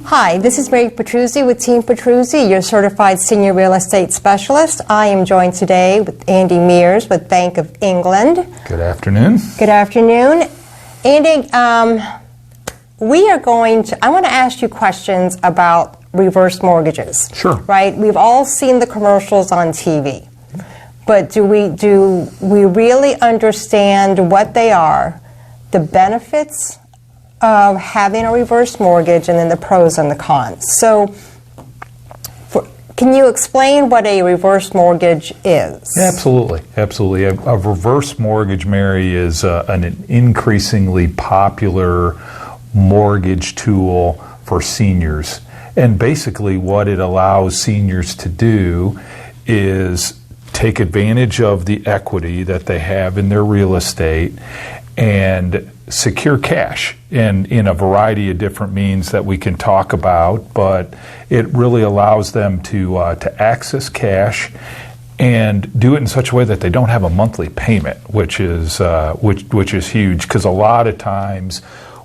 Hi, this is Mary Petruzzi with Team Petruzzi, your certified senior real estate specialist. I am joined today with Andy Mears with Bank of England. Good afternoon. Good afternoon. Andy, I want to ask you questions about reverse mortgages. Sure. Right? We've all seen the commercials on TV. But do we really understand what they are, the benefits of having a reverse mortgage, and then the pros and the cons? So can you explain what a reverse mortgage is? Absolutely. Absolutely. A reverse mortgage, Mary, is an increasingly popular mortgage tool for seniors. And basically what it allows seniors to do is take advantage of the equity that they have in their real estate and secure cash in a variety of different means that we can talk about, but it really allows them to access cash and do it in such a way that they don't have a monthly payment, which is huge, because a lot of times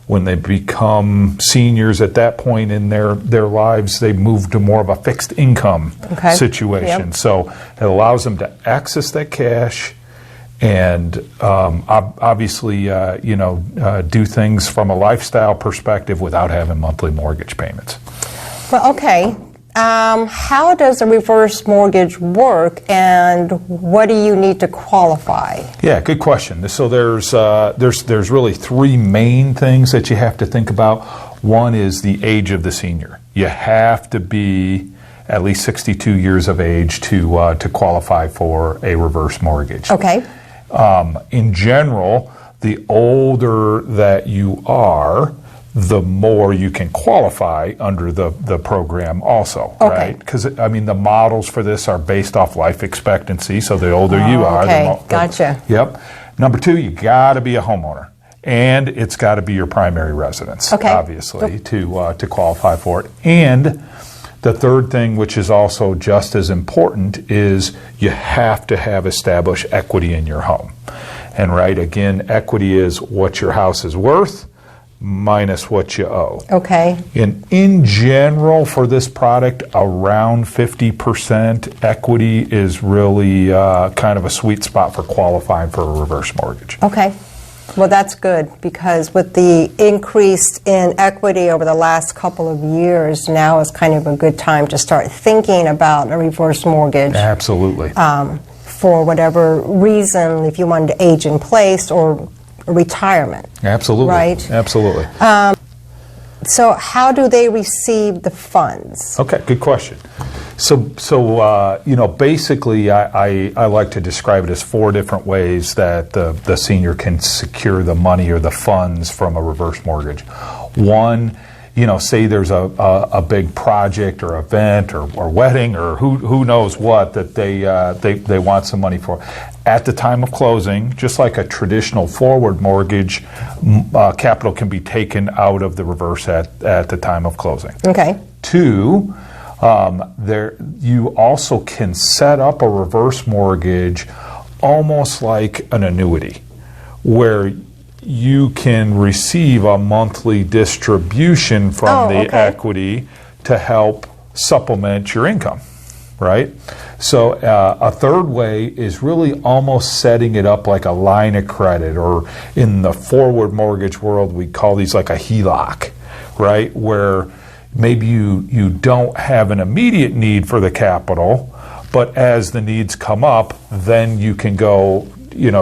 when they become seniors at that point in their lives, they move to more of a fixed income situation. Yep. So it allows them to access that cash and obviously do things from a lifestyle perspective without having monthly mortgage payments. Well, okay. How does a reverse mortgage work, and what do you need to qualify? Yeah, good question. So there's really three main things that you have to think about. One is the age of the senior. You have to be at least 62 years of age to qualify for a reverse mortgage. Okay. In general, the older that you are, the more you can qualify under the program also, right? Because, the models for this are based off life expectancy, so the older you are, Gotcha. Yep. Number two, you got to be a homeowner, and it's got to be your primary residence, obviously, to qualify for it. And the third thing, which is also just as important, is you have to have established equity in your home. And again, equity is what your house is worth minus what you owe. Okay. And in general, for this product, around 50% equity is really kind of a sweet spot for qualifying for a reverse mortgage. Okay. Well, that's good, because with the increase in equity over the last couple of years, now is kind of a good time to start thinking about a reverse mortgage. Absolutely. For whatever reason, if you wanted to age in place or retirement. Absolutely. Right? Absolutely. So how do they receive the funds? Okay, good question. So basically, I like to describe it as four different ways that the senior can secure the money or the funds from a reverse mortgage. One, say there's a big project or event or wedding or who knows what that they want some money for. At the time of closing, just like a traditional forward mortgage, capital can be taken out of the reverse at the time of closing. Okay. Two, you also can set up a reverse mortgage almost like an annuity, where you can receive a monthly distribution from the equity to help supplement your income, right? So a third way is really almost setting it up like a line of credit, or in the forward mortgage world, we call these like a HELOC, right? Where maybe you don't have an immediate need for the capital, but as the needs come up, then you can go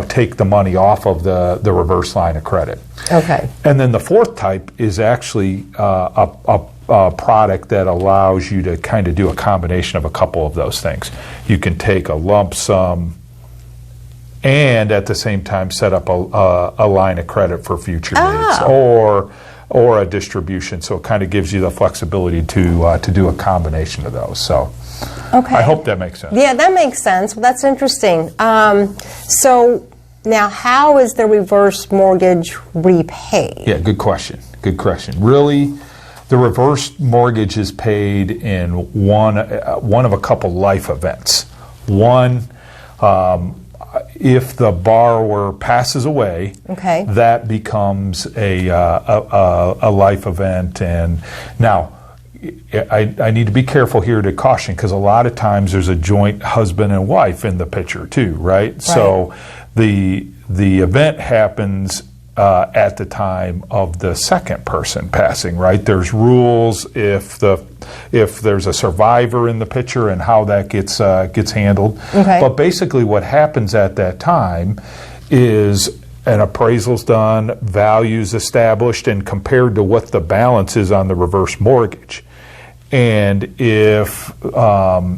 take the money off of the reverse line of credit. Okay. And then the fourth type is actually a product that allows you to kind of do a combination of a couple of those things. You can take a lump sum and at the same time set up a line of credit for future needs, or a distribution. So it kind of gives you the flexibility to do a combination of those. So I hope that makes sense. Yeah, that makes sense. Well, that's interesting. So now, how is the reverse mortgage repaid? Yeah, good question. Good question. Really, the reverse mortgage is paid in one of a couple life events. One, if the borrower passes away, that becomes a life event. And now, I need to be careful here to caution, because a lot of times there's a joint husband and wife in the picture too, right? So the event happens at the time of the second person passing, right? There's rules if there's a survivor in the picture and how that gets handled. Okay. But basically what happens at that time is an appraisal's done, values established, and compared to what the balance is on the reverse mortgage. And if the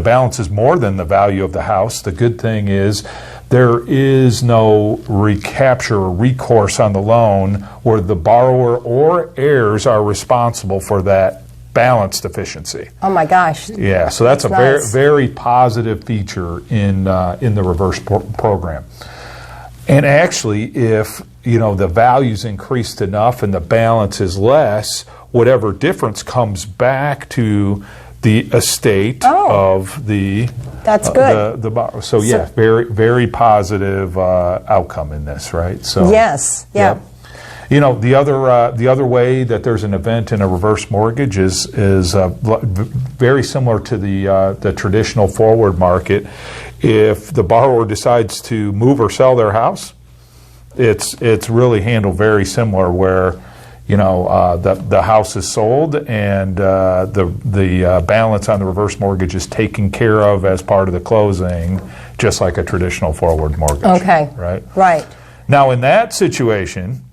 balance is more than the value of the house, the good thing is there is no recapture or recourse on the loan where the borrower or heirs are responsible for that balance deficiency. Oh my gosh. Yeah, so that's a nice. very positive feature in the reverse program. And actually, if the value's increased enough and the balance is less, whatever difference comes back to the estate of the That's good. the borrower. So yeah, very very positive outcome in this, right? So Yes. Yeah. Yep. The other way that there's an event in a reverse mortgage is very similar to the traditional forward market. If the borrower decides to move or sell their house, it's really handled very similar, where the house is sold and the balance on the reverse mortgage is taken care of as part of the closing, just like a traditional forward mortgage. Okay. Right. Now in that situation,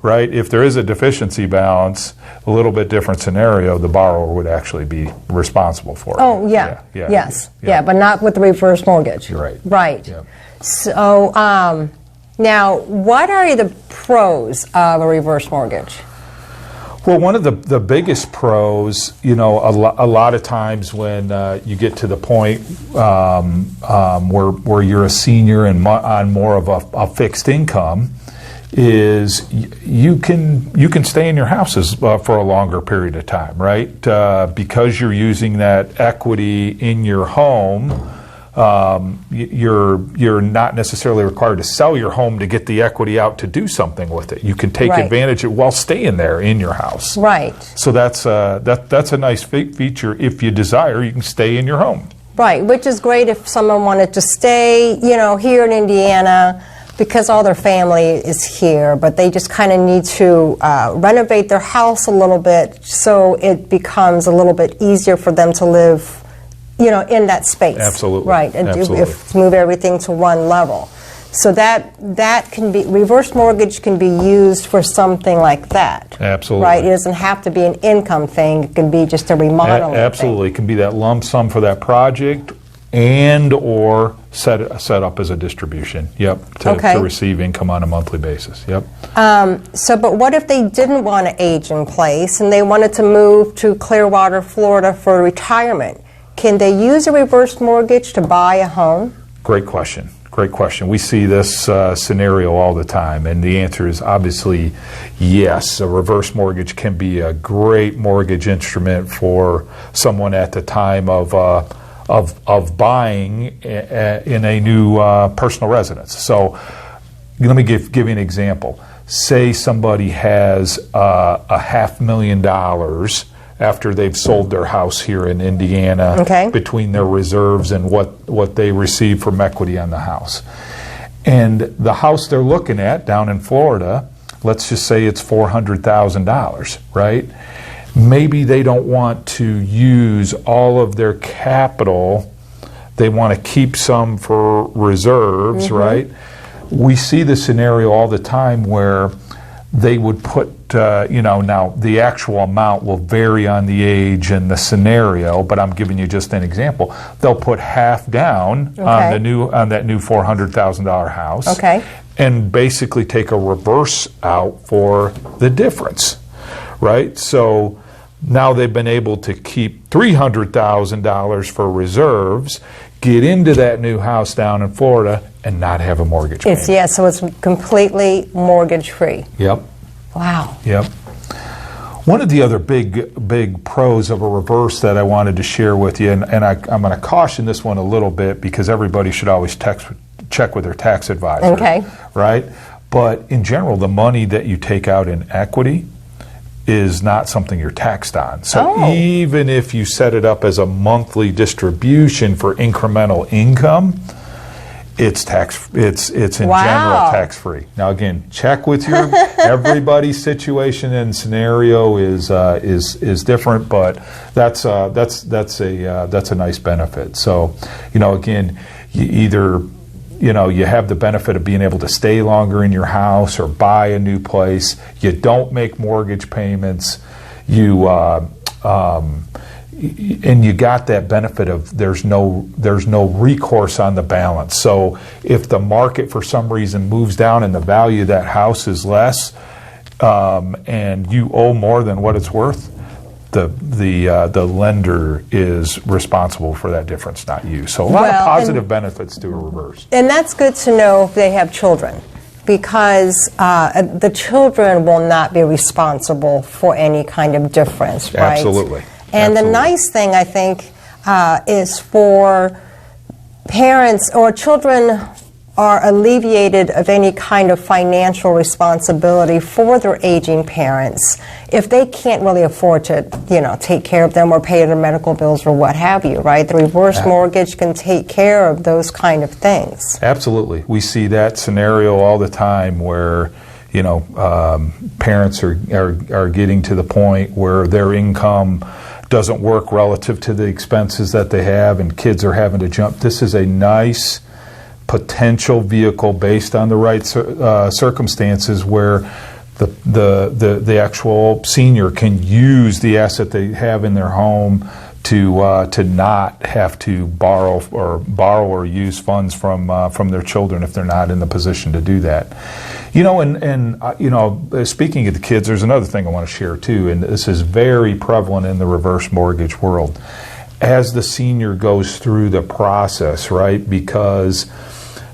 right, if there is a deficiency balance, a little bit different scenario, the borrower would actually be responsible for it. Oh, yeah. Yes. Yeah. But not with the reverse mortgage. You're right. Right. Yeah. So now, what are the pros of a reverse mortgage? Well, one of the biggest pros, a lot of times when you get to the point where you're a senior and on more of a fixed income, is you can stay in your houses for a longer period of time, right? Because you're using that equity in your home. You're not necessarily required to sell your home to get the equity out to do something with it. You can take advantage of it while staying there in your house. Right. So that's a nice feature. If you desire, you can stay in your home. Right, which is great if someone wanted to stay, here in Indiana, because all their family is here, but they just kind of need to renovate their house a little bit so it becomes a little bit easier for them to live in that space. Absolutely. Right, and Absolutely. move everything to one level. So that can be, reverse mortgage can be used for something like that. Absolutely. Right, it doesn't have to be an income thing, it can be just a remodeling Absolutely. It can be that lump sum for that project and or set up as a distribution, to receive income on a monthly basis, But what if they didn't want to age in place and they wanted to move to Clearwater, Florida for retirement? Can they use a reverse mortgage to buy a home? Great question. We see this scenario all the time, and the answer is obviously yes. A reverse mortgage can be a great mortgage instrument for someone at the time of buying in a new personal residence. So let me give you an example. Say somebody has $500,000 after they've sold their house here in Indiana, between their reserves and what they receive from equity on the house. And the house they're looking at down in Florida, let's just say it's $400,000, right? Maybe they don't want to use all of their capital. They want to keep some for reserves, right? We see the scenario all the time where they would put, now the actual amount will vary on the age and the scenario, but I'm giving you just an example. They'll put half down on that new $400,000 house, and basically take a reverse out for the difference, right? So now they've been able to keep $300,000 for reserves, get into that new house down in Florida, and not have a mortgage payment. So it's completely mortgage free. Yep. Wow. Yep. One of the other big pros of a reverse that I wanted to share with you, and I'm going to caution this one a little bit because everybody should always check with their tax advisor. Right? But in general, the money that you take out in equity is not something you're taxed on. So Oh. even if you set it up as a monthly distribution for incremental income, it's in Wow. general tax free. Now again, check with your everybody's situation and scenario is different, but that's a nice benefit. So, again, you either you have the benefit of being able to stay longer in your house or buy a new place. You don't make mortgage payments. And you got that benefit of there's no recourse on the balance. So if the market for some reason moves down and the value of that house is less, and you owe more than what it's worth, the lender is responsible for that difference, not you. So a lot of positive benefits to a reverse. And that's good to know if they have children, because the children will not be responsible for any kind of difference, right? Absolutely. And the nice thing, I think, is for parents or children are alleviated of any kind of financial responsibility for their aging parents if they can't really afford to, take care of them or pay their medical bills or what have you, right? The reverse mortgage can take care of those kind of things. Absolutely. We see that scenario all the time where parents are getting to the point where their income doesn't work relative to the expenses that they have, and kids are having to jump. This is a nice potential vehicle based on the right circumstances where the actual senior can use the asset they have in their home to not have to borrow or use funds from their children if they're not in the position to do that. Speaking of the kids, there's another thing I want to share too, and this is very prevalent in the reverse mortgage world. As the senior goes through the process, right, because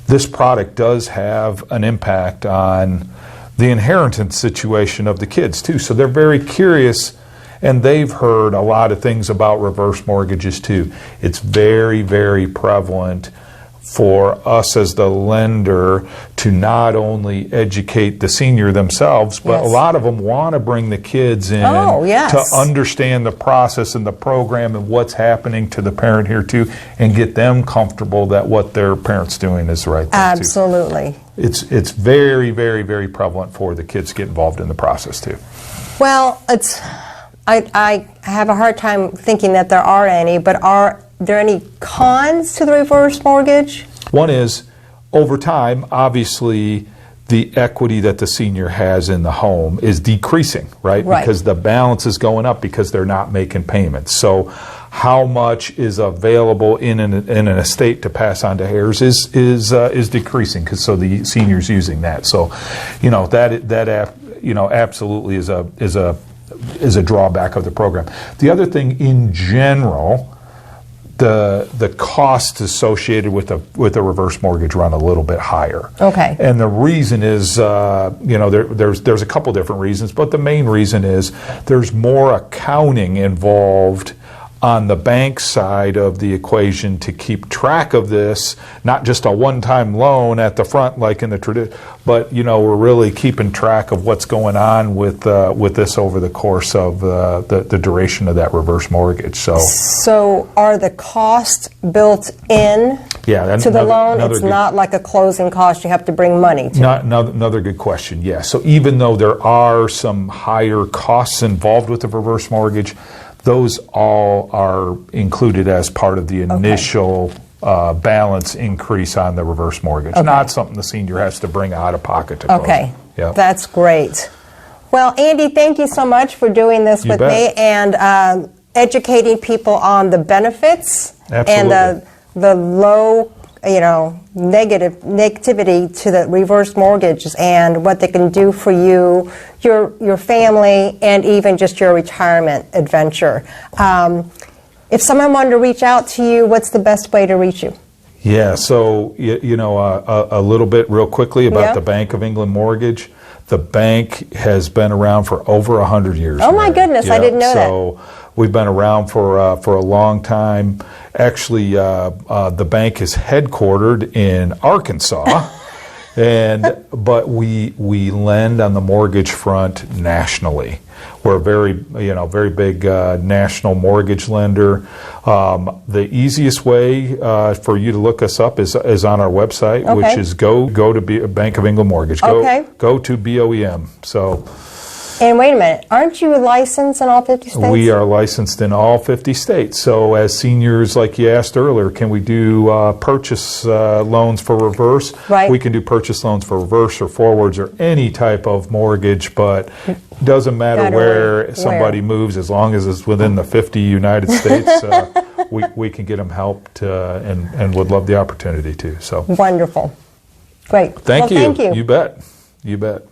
this product does have an impact on the inheritance situation of the kids too. So they're very curious, and they've heard a lot of things about reverse mortgages too. It's very, very prevalent for us as the lender to not only educate the senior themselves, but a lot of them want to bring the kids in to understand the process and the program and what's happening to the parent here too, and get them comfortable that what their parent's doing is the right thing. Absolutely. It's very, very, very prevalent for the kids to get involved in the process too. Well, I have a hard time thinking that there are any, but are there any cons to the reverse mortgage? One is, over time, obviously, the equity that the senior has in the home is decreasing, right? Because the balance is going up because they're not making payments. So how much is available in an estate to pass on to heirs is decreasing, because so the senior's using that. So, that absolutely is a drawback of the program. The other thing in general, the costs associated with a reverse mortgage run a little bit higher. Okay. And the reason is, there's a couple different reasons, but the main reason is there's more accounting involved on the bank side of the equation to keep track of this, not just a one-time loan at the front like in the tradition, but we're really keeping track of what's going on with this over the course of the duration of that reverse mortgage. So are the costs built in to the loan? It's not like a closing cost you have to bring money to. Another good question. Yeah. So even though there are some higher costs involved with the reverse mortgage, those all are included as part of the initial balance increase on the reverse mortgage. Not something the senior has to bring out of pocket to close. Okay, that's great. Well, Andy, thank you so much for doing this with me and educating people on the benefits and the low, negativity to the reverse mortgages and what they can do for you, your family, and even just your retirement adventure. If someone wanted to reach out to you, what's the best way to reach you? Yeah, so a little bit real quickly about the Bank of England mortgage. The bank has been around for over 100 years. Oh my goodness, I didn't know that. So we've been around for a long time. Actually, the bank is headquartered in Arkansas, But we lend on the mortgage front nationally. We're a very big national mortgage lender. The easiest way for you to look us up is on our website, Okay. which is go to Bank of England Mortgage. Okay. Go to BOEM. So. And wait a minute, aren't you licensed in all 50 states? We are licensed in all 50 states. So as seniors, like you asked earlier, can we do purchase loans for reverse? Right. We can do purchase loans for reverse or forwards or any type of mortgage, but it doesn't matter where somebody moves, as long as it's within the 50 United States, we can get them helped and would love the opportunity to. So Wonderful. Great. Thank you. Thank you. You bet. You bet.